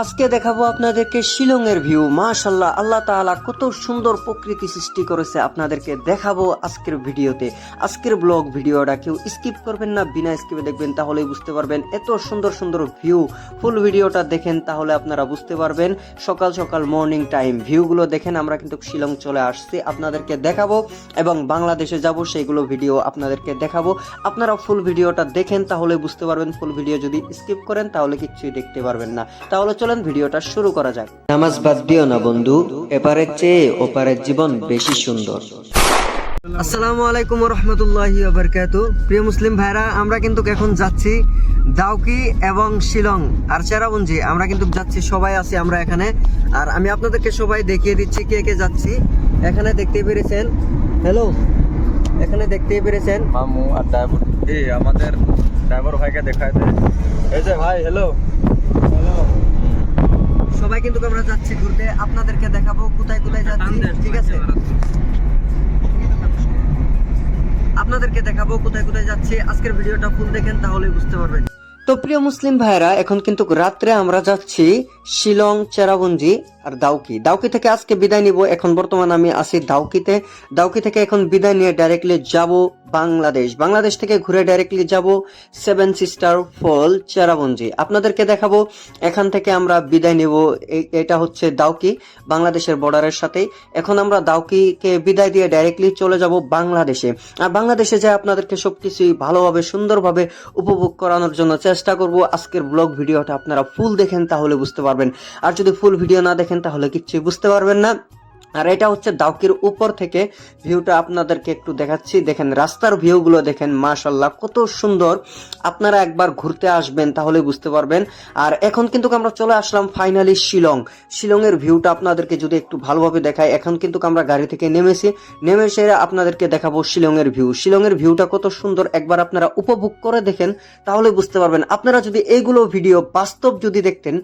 আজকে দেখাবো আপনাদেরকে শিলং এর ভিউ। মাশাআল্লাহ, আল্লাহ তাআলা কত সুন্দর প্রকৃতি সৃষ্টি করেছে আপনাদেরকে দেখাবো আজকের ভিডিওতে। আজকের ব্লগ ভিডিওটা কেউ স্কিপ করবেন না, বিনা স্কিপে দেখবেন, তাহলেই বুঝতে পারবেন। এত সুন্দর সুন্দর ভিউ, ফুল ভিডিওটা দেখেন তাহলে আপনারা বুঝতে পারবেন। সকাল সকাল মর্নিং টাইম ভিউগুলো দেখেন। আমরা কিন্তু শিলং চলে আসছি, আপনাদেরকে দেখাবো এবং বাংলাদেশে যাব সেইগুলো ভিডিও আপনাদেরকে দেখাবো। আপনারা ফুল ভিডিওটা দেখেন তাহলে বুঝতে পারবেন। ফুল ভিডিও যদি স্কিপ করেন তাহলে কিছুই দেখতে পারবেন না। তাহলে চলেন ভিডিওটা শুরু করা যাক। নামাজ বাদ দিও না বন্ধু, এপারের চেয়ে ওপারের জীবন বেশি সুন্দর। আসসালামু আলাইকুম ওয়া রাহমাতুল্লাহি ওয়া বারাকাতুহু। প্রিয় মুসলিম ভাইরা, আমরা কিন্তু এখন যাচ্ছি দাউকি এবং শিলং আর চেরাপুঞ্জি। আমরা কিন্তু যাচ্ছি, সবাই আছি আমরা এখানে। আর আমি আপনাদেরকে সবাই দেখিয়ে দিচ্ছি কে কে যাচ্ছি। এখানে দেখতেই পেরেছেন, হ্যালো, এখানে দেখতেই পেরেছেন মামু আর ড্রাইভার। আমাদের ড্রাইভার ভাইকে দেখায় দেয়, এই যে ভাই, হ্যালো হ্যালো। সবাই কিন্তু আমরা যাচ্ছি ঘুরতে, আপনাদেরকে দেখাবো কোথায় কোথায় যাচ্ছি। ঠিক আছে, আপনাদেরকে দেখাবো কোথায় কোথায় যাচ্ছি। আজকের ভিডিওটা ফুল দেখেন তাহলেই বুঝতে পারবেন। তো প্রিয় মুসলিম ভাইরা, এখন কিন্তু রাত্রে আমরা যাচ্ছি শিলং, চেরাপুঞ্জি আর দাউকি। দাউকি থেকে আজকে বিদায় নিব। এখন বর্তমানে আমি আছি দাউকিতে। দাউকি থেকে এখন বিদায় নিয়ে ডাইরেক্টলি যাব বাংলাদেশ। বাংলাদেশ থেকে ঘুরে ডাইরেক্টলি যাব সেভেন সিস্টার ফল চেরাপুঞ্জি। আপনাদেরকে দেখাবো এখান থেকে আমরা বিদায় নিব। এটা হচ্ছে দাউকি, বাংলাদেশের বর্ডারের সাথে। এখন আমরা দাউকিকে বিদায় দিয়ে ডাইরেক্টলি চলে যাব বাংলাদেশে। আর বাংলাদেশে যায় আপনাদেরকে সবকিছুই ভালোভাবে সুন্দরভাবে উপভোগ করানোর জন্য চেষ্টা করব। আজকের ব্লগ ভিডিওটা আপনারা ফুল দেখেন তাহলে বুঝতে পারবেন, আর যদি ফুল ভিডিও না দেখেন তাহলে কিচ্ছুই বুঝতে পারবেন না। আর এটা হচ্ছে দাউকির উপর থেকে ভিউটা আপনাদেরকে একটু দেখাচ্ছি। দেখেন রাস্তার ভিউগুলো দেখেন, মাশাআল্লাহ কত সুন্দর। আপনারা একবার ঘুরতে আসবেন তাহলে বুঝতে পারবেন। আর এখন কিন্তু আমরা চলে আসলাম ফাইনালি শিলং। শিলং এর ভিউটা আপনাদেরকে যদি একটু ভালোভাবে দেখাই, এখন কিন্তু আমরা গাড়ি থেকে নেমে এসে আপনাদেরকে দেখাবো শিলং এর ভিউ। শিলং এর ভিউটা কত সুন্দর, একবার আপনারা উপভোগ করে দেখেন তাহলে বুঝতে পারবেন। আপনারা যদি এইগুলো ভিডিও বাস্তব যদি দেখতেন,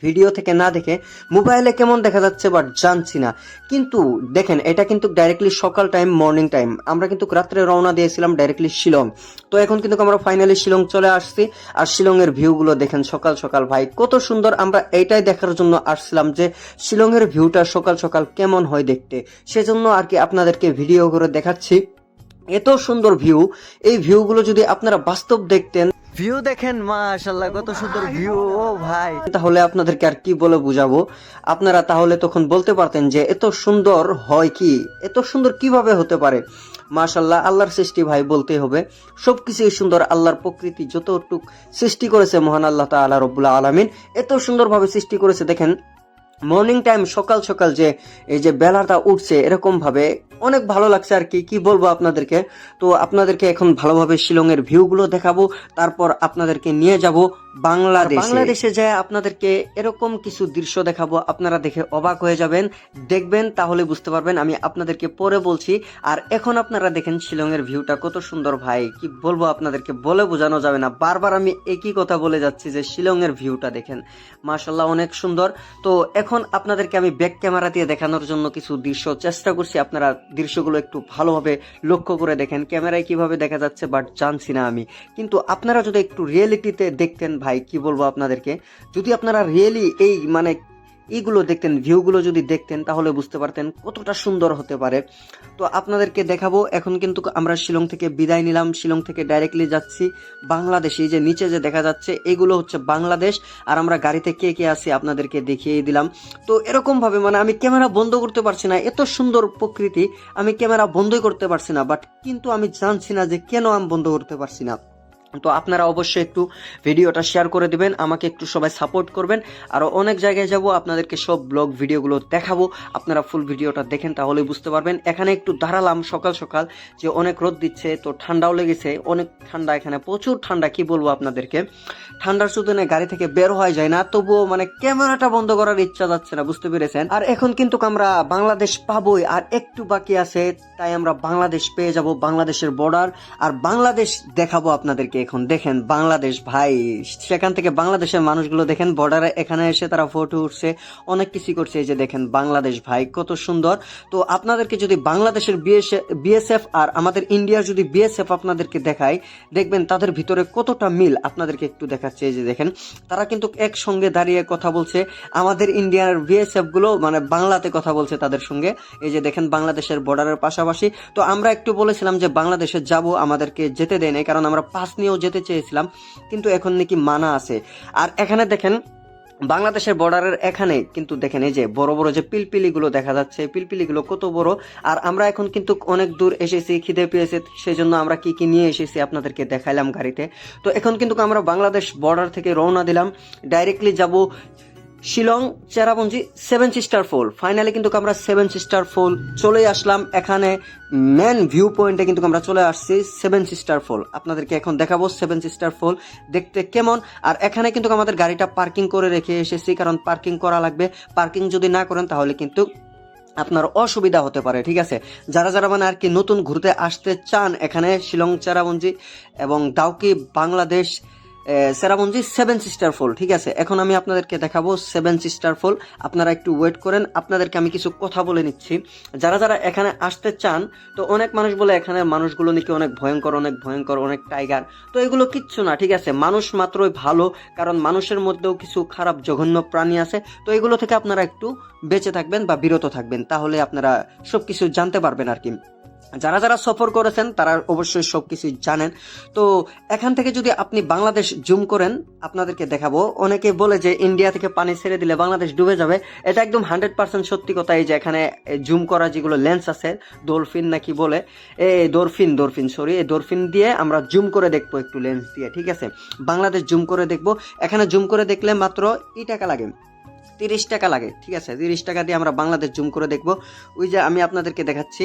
ভিডিও থেকে না দেখে মোবাইলে কেমন দেখা যাচ্ছে বাট জানছি না, কিন্তু দেখেন এটা কিন্তু ডাইরেক্টলি সকাল টাইম, মর্নিং টাইম। আমরা কিন্তু রাত্রে রওনা দিয়েছিলাম ডাইরেক্টলি শিলং। তো এখন কিন্তু আমরা ফাইনালি শিলং চলে আসছি। আর শিলং এর ভিউগুলো দেখেন সকাল সকাল, ভাই কত সুন্দর। আমরা এইটাই দেখার জন্য আসছিলাম যে শিলং এর ভিউটা সকাল সকাল কেমন হয় দেখতে, সেজন্য আর কি আপনাদেরকে ভিডিও করে দেখাচ্ছি। এত সুন্দর ভিউ, এই ভিউগুলো যদি আপনারা বাস্তব দেখতেন, ভিউ দেখেন মাশাআল্লাহ কত সুন্দর ভিউ। ও ভাই, তাহলে আপনাদেরকে আর কি বলে বুঝাবো। আপনারা তাহলে তখন বলতে পারতেন যে এত সুন্দর হয় কি, এত সুন্দর কিভাবে হতে পারে। মাশাআল্লাহ, আল্লাহর সৃষ্টি ভাই, বলতে হবে সবকিছুই সুন্দর। আল্লাহর প্রকৃতি যতটুক সৃষ্টি করেছে মহান আল্লাহ তাআলা রব্বুল আলামিন, এত সুন্দরভাবে সৃষ্টি করেছে। দেখেন মর্নিং টাইম, সকাল সকাল যে এই যে বেলাটা উঠছে এরকম ভাবে অনেক ভালো লাগছে আর কি, কি বলবো আপনাদেরকে। তো আপনাদেরকে এখন ভালোভাবে শিলং এর ভিউগুলো দেখাবো, তারপর আপনাদেরকে নিয়ে যাব বাংলাদেশে যায় আপনাদেরকে এরকম কিছু দৃশ্য দেখাবো। আপনারা দেখে অবাক হয়ে যাবেন, দেখবেন তাহলে বুঝতে পারবেন। আমি আপনাদেরকে পরে বলছি। আর এখন আপনারা দেখেন শিলং এর ভিউটা কত সুন্দর, ভাই কি বলবো আপনাদেরকে, বলে বোঝানো যাবে না। বারবার আমি একই কথা বলে যাচ্ছি যে শিলং এর ভিউটা দেখেন, মাশাআল্লাহ অনেক সুন্দর। তো এখন আপনাদেরকে আমি ব্যাক ক্যামেরা দিয়ে দেখানোর জন্য কিছু দৃশ্য চেষ্টা করছি। আপনারা দৃশ্যগুলো একটু ভালোভাবে লক্ষ্য করে দেখেন। ক্যামেরায় কিভাবে দেখা যাচ্ছে বাট জানছি না আমি, কিন্তু আপনারা যদি একটু রিয়েলিটিতে দেখতেন, ভাই কি বলবো আপনাদেরকে, যদি আপনারা রিয়েলি এই মানে এইগুলো দেখতেন, ভিউগুলো যদি দেখতেন তাহলে বুঝতে পারতেন কতটা সুন্দর হতে পারে। তো আপনাদেরকে দেখাবো। এখন কিন্তু আমরা শিলং থেকে বিদায় নিলাম। শিলং থেকে ডাইরেক্টলি যাচ্ছি বাংলাদেশ। এই যে নিচে যে দেখা যাচ্ছে এগুলো হচ্ছে বাংলাদেশ। আর আমরা গাড়িতে কে কে আছি আপনাদেরকে দেখিয়ে দিলাম। তো এরকম ভাবে মানে আমি ক্যামেরা বন্ধ করতে পারছি না, এত সুন্দর প্রকৃতি, আমি ক্যামেরা বন্ধই করতে পারছি না। বাট কিন্তু আমি জানছি না যে কেন আমি বন্ধ করতে পারছি না। তো আপনারা অবশ্যই একটু ভিডিওটা শেয়ার করে দিবেন, আমাকে একটু সবাই সাপোর্ট করবেন। আরো অনেক জায়গায় যাব, আপনাদেরকে সব ব্লগ ভিডিওগুলো দেখাবো। আপনারা ফুল ভিডিওটা দেখেন তাহলে বুঝতে পারবেন। এখানে একটু দাঁড়ালাম সকাল সকাল, যে অনেক রোদ দিচ্ছে, তো ঠান্ডাও লেগেছে, অনেক ঠান্ডা, এখানে প্রচুর ঠান্ডা, কি বলবো আপনাদেরকে। ঠান্ডার সুদিনে গাড়ি থেকে বের হওয়া যায় না, তবুও মানে ক্যামেরাটা বন্ধ করার ইচ্ছা যাচ্ছে না, বুঝতে পেরেছেন। আর এখন কিন্তু আমরা বাংলাদেশ পাবোই, আর একটু বাকি আছে, তাই আমরা বাংলাদেশ পেয়ে যাব, বাংলাদেশের বর্ডার। আর বাংলাদেশ দেখাবো আপনাদেরকে। এখন দেখেন বাংলাদেশ ভাই, সেখান থেকে বাংলাদেশের মানুষগুলো দেখেন বর্ডারে এখানে এসে তারা ফটো উঠছে, অনেক কিছু করছে। এই যে দেখেন বাংলাদেশ ভাই কত সুন্দর। তো আপনাদেরকে যদি বাংলাদেশের বিএসএফ আর আমাদের ইন্ডিয়ার যদি বিএসএফ আপনাদেরকে দেখায়, দেখবেন তাদের ভিতরে কতটা মিল আপনাদেরকে একটু দেখাচ্ছে। এই যে দেখেন তারা কিন্তু একসঙ্গে দাঁড়িয়ে কথা বলছে, আমাদের ইন্ডিয়ার বিএসএফ গুলো মানে বাংলাতে কথা বলছে তাদের সঙ্গে। এই যে দেখেন বাংলাদেশের বর্ডারের পাশাপাশি। তো আমরা একটু বলেছিলাম যে বাংলাদেশে যাব, আমাদেরকে যেতে দেয় নাই, কারণ আমরা পাস নিয়েও যেতে চেয়েছিলাম, কিন্তু এখন নাকি মানা আছে। আর এখানে দেখেন বাংলাদেশের বর্ডারের এখানে কিন্তু দেখেন এই যে বড় বড় যে পিলপিলিগুলো দেখা যাচ্ছে, পিলপিলিগুলো কত বড়। আর আমরা এখন কিন্তু অনেক দূর এসেছি, খিদে পেয়েছে, সেই জন্য আমরা কি কি নিয়ে এসেছি আপনাদেরকে দেখাইলাম গাড়িতে। তো এখন কিন্তু আমরা বাংলাদেশ বর্ডার থেকে রওনা দিলাম, ডাইরেক্টলি যাব শিলং চেরাপুঞ্জি 7 সিস্টার ফল। ফাইনালি কিন্তু আমরা 7 সিস্টার ফল চলে আসলাম। এখানে মেন ভিউ পয়েন্টে কিন্তু আমরা চলে আসছি 7 সিস্টার ফল। আপনাদেরকে এখন দেখাবো 7 সিস্টার ফল দেখতে কেমন। আর এখানে কিন্তু আমাদের গাড়িটা পার্কিং করে রেখে এসেছি, কারণ পার্কিং করা লাগবে। পার্কিং যদি না করেন তাহলে কিন্তু আপনার অসুবিধা হতে পারে, ঠিক আছে। যারা যারা মানে আর কি নতুন ঘুরতে আসতে চান এখানে শিলং চেরাপুঞ্জি এবং ডাউকি বাংলাদেশ চেরাপুঞ্জি 7 সিস্টার ফল, ঠিক আছে। এখন আমি আপনাদেরকে দেখাবো 7 সিস্টার ফল, আপনারা একটু ওয়েট করেন, আপনাদেরকে আমি কিছু কথা বলে নিচ্ছি। যারা যারা এখানে আসতে চান, তো অনেক মানুষ বলে এখানে মানুষগুলো নাকি অনেক ভয়ঙ্কর, অনেক ভয়ঙ্কর, অনেক টাইগার। তো এগুলো কিচ্ছু না, ঠিক আছে। মানুষ মাত্রই ভালো, কারণ মানুষের মধ্যেও কিছু খারাপ জঘন্য প্রাণী আছে। তো এগুলো থেকে আপনারা একটু বেঁচে থাকবেন বা বিরত থাকবেন, তাহলে আপনারা সবকিছু জানতে পারবেন আর কি। যারা যারা সফর করেছেন তারা অবশ্যই সবকিছু জানেন। তো এখান থেকে যদি আপনি বাংলাদেশ জুম করেন, আপনাদেরকে দেখাবো। অনেকে বলে যে ইন্ডিয়া থেকে পানি ছেড়ে দিলে বাংলাদেশ ডুবে যাবে, এটা একদম 100% সত্যি কথা। এই যে এখানে জুম করা যেগুলো লেন্স আছে, ডলফিন নাকি বলে, এই ডলফিন দিয়ে আমরা জুম করে দেখবো একটু লেন্স দিয়ে, ঠিক আছে। বাংলাদেশ জুম করে দেখবো। এখানে জুম করে দেখলে মাত্র টাকা লাগে, 30 টাকা লাগে, ঠিক আছে। 30 টাকা দিয়ে আমরা বাংলাদেশ জুম করে দেখব। ওই যে আমি আপনাদেরকে দেখাচ্ছি,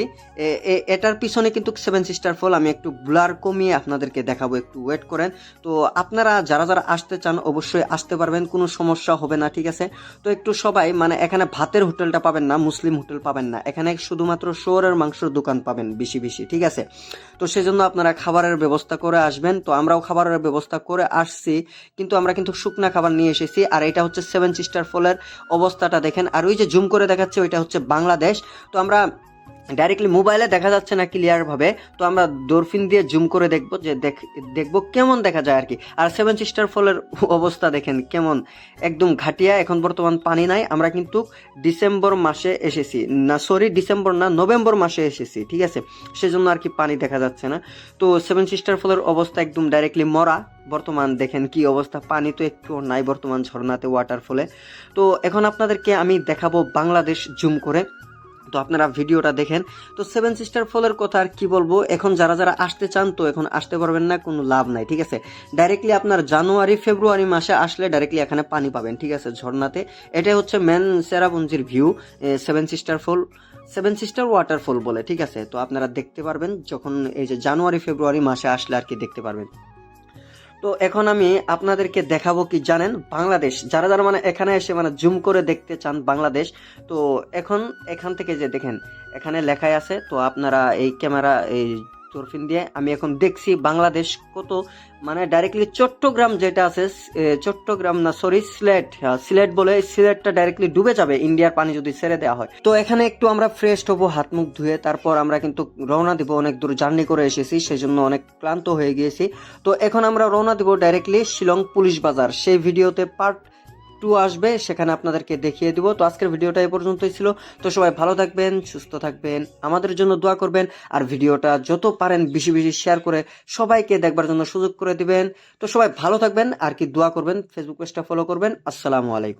এটার পিছনে কিন্তু 7 সিস্টার ফল। আমি একটু ব্লার কমিয়ে আপনাদেরকে দেখাবো, একটু ওয়েট করেন। তো আপনারা যারা যারা আসতে চান অবশ্যই আসতে পারবেন, কোনো সমস্যা হবে না, ঠিক আছে। তো একটু সবাই মানে এখানে ভাতের হোটেলটা পাবেন না, মুসলিম হোটেল পাবেন না, এখানে শুধুমাত্র শুয়োরের মাংসের দোকান পাবেন বেশি বেশি, ঠিক আছে। তো সেজন্য আপনারা খাবারের ব্যবস্থা করে আসবেন। তো আমরাও খাবারের ব্যবস্থা করে আসছি, কিন্তু আমরা কিন্তু শুকনা খাবার নিয়ে এসেছি। আর এটা হচ্ছে 7 সিস্টার ফলের অবস্থাটা দেখেন। আর ওই যে জুম করে দেখাচ্ছে ওইটা হচ্ছে বাংলাদেশ। তো আমরা ডাইরেক্টলি মোবাইলে দেখা যাচ্ছে না ক্লিয়ার ভাবে, তো আমরা ডলফিন দিয়ে জুম করে দেখবো, যে দেখবো কেমন দেখা যায় আর কি। আর 7 সিস্টার ফলের অবস্থা দেখেন কেমন, একদম ঘাটিয়া। এখন বর্তমান পানি নাই, আমরা কিন্তু ডিসেম্বর মাসে এসেছি, না সরি ডিসেম্বর না, নভেম্বর মাসে এসেছি, ঠিক আছে। সেজন্য আর কি পানি দেখা যাচ্ছে না। তো 7 সিস্টার ফলের অবস্থা একদম ডাইরেক্টলি মরা। বর্তমান দেখেন কি অবস্থা, পানি তো একটু নাই বর্তমান ঝর্ণাতে, ওয়াটারফলে। তো এখন আপনাদেরকে আমি দেখাবো বাংলাদেশ জুম করে, তো আপনারা ভিডিওটা দেখেন। তো 7 সিস্টার ফলের কথা আর কি বলবো, এখন যারা যারা আসতে চান তো এখন আসতে পারবেন না, কোনো লাভ নাই, ঠিক আছে। ডাইরেক্টলি আপনার জানুয়ারি ফেব্রুয়ারি মাসে আসলে ডাইরেক্টলি এখানে পানি পাবেন, ঠিক আছে, ঝর্ণাতে। এটাই হচ্ছে মেন চেরাপুঞ্জির ভিউ, 7 সিস্টার ফল, 7 সিস্টার ওয়াটারফল বলে, ঠিক আছে। তো আপনারা দেখতে পারবেন যখন এই যে জানুয়ারি ফেব্রুয়ারি মাসে আসলে আর কি দেখতে পারবেন। তো এখন আমি আপনাদেরকে দেখাবো কি জানেন, বাংলাদেশ। যারা যারা মানে এখানে এসে মানে জুম করে দেখতে চান বাংলাদেশ, তো এখন এখান থেকে যে দেখেন এখানে লেখাই আছে, তো আপনারা এই ক্যামেরা এই ডলফিন দিয়ে আমি এখন দেখছি বাংলাদেশ কত, মানে ডাইরেক্টলি চট্টগ্রাম যেটা আছে, চট্টগ্রাম না সরি সিলেট বলে, সিলেটটা ডাইরেক্টলি ডুবে যাবে ইন্ডিয়ার পানি যদি ছেড়ে দেওয়া হয়। তো এখানে একটু আমরা ফ্রেশ হবো, হাত মুখ ধুয়ে, তারপর আমরা কিন্তু রওনা দিব। অনেক দূর জার্নি করে এসেছি, সেই জন্য অনেক ক্লান্ত হয়ে গিয়েছি। তো এখন আমরা রওনা দিব ডাইরেক্টলি শিলং পুলিশ বাজার। সেই ভিডিওতে পার্ট 2 আসবে, সেখানে আপনাদেরকে দেখিয়ে দিব। তো আজকের ভিডিওটা এই পর্যন্তই ছিল। তো সবাই ভালো থাকবেন, সুস্থ থাকবেন, আমাদের জন্য দোয়া করবেন। আর ভিডিওটা যত পারেন বেশি বেশি শেয়ার করে সবাইকে দেখবার জন্য সুযোগ করে দিবেন। তো সবাই ভালো থাকবেন আর কি দোয়া করবেন, ফেসবুক পেজটা ফলো করবেন। আসসালামু আলাইকুম।